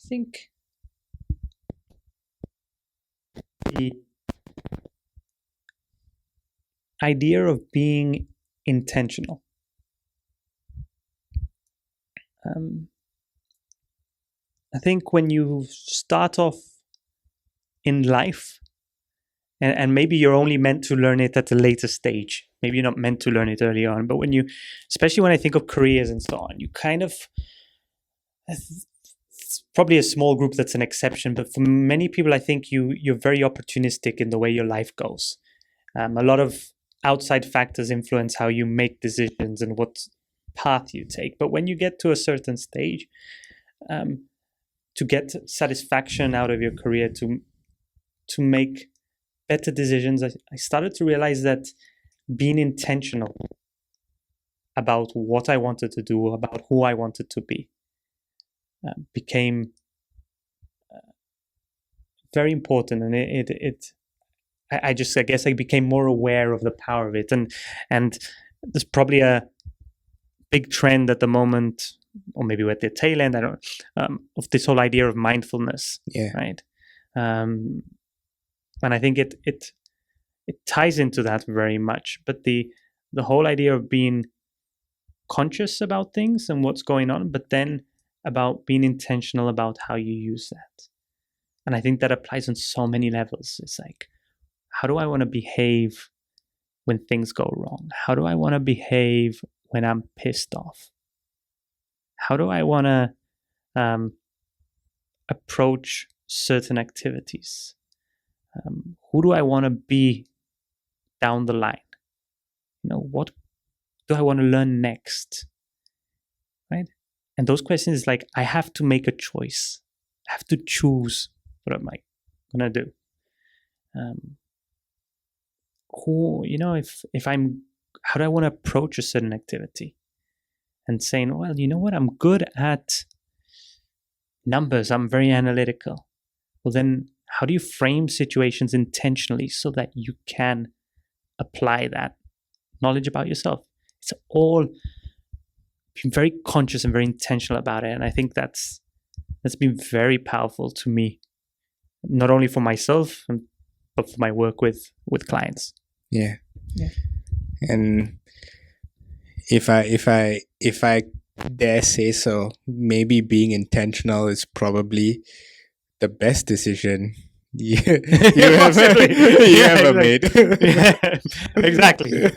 think the idea of being intentional. I think when you start off in life, and maybe you're only meant to learn it at a later stage. Maybe you're not meant to learn it early on, but especially when I think of careers and so on, you kind of, it's probably a small group that's an exception, but for many people, I think you're very opportunistic in the way your life goes. A lot of outside factors influence how you make decisions and what path you take. But when you get to a certain stage, to get satisfaction out of your career, to make better decisions, I started to realize that being intentional about what I wanted to do, about who I wanted to be, became very important. And I guess I became more aware of the power of it. And there's probably a big trend at the moment, or maybe we're at the tail end, of this whole idea of mindfulness. Yeah. Right. And I think it ties into that very much. But the whole idea of being conscious about things and what's going on, but then about being intentional about how you use that. And I think that applies on so many levels. It's like, how do I want to behave when things go wrong? How do I want to behave when I'm pissed off? How do I want to approach certain activities? Who do I want to be down the line? What do I want to learn next? Right? And those questions, like, I have to make a choice. I have to choose what am I going to do. How do I want to approach a certain activity? And saying, well, you know what? I'm good at numbers. I'm very analytical. Well, then how do you frame situations intentionally so that you can apply that knowledge about yourself? It's all being very conscious and very intentional about it. And I think that's been very powerful to me, not only for myself, but for my work with clients. Yeah. And if I dare say so, maybe being intentional is probably the best decision you ever made. Yeah, exactly.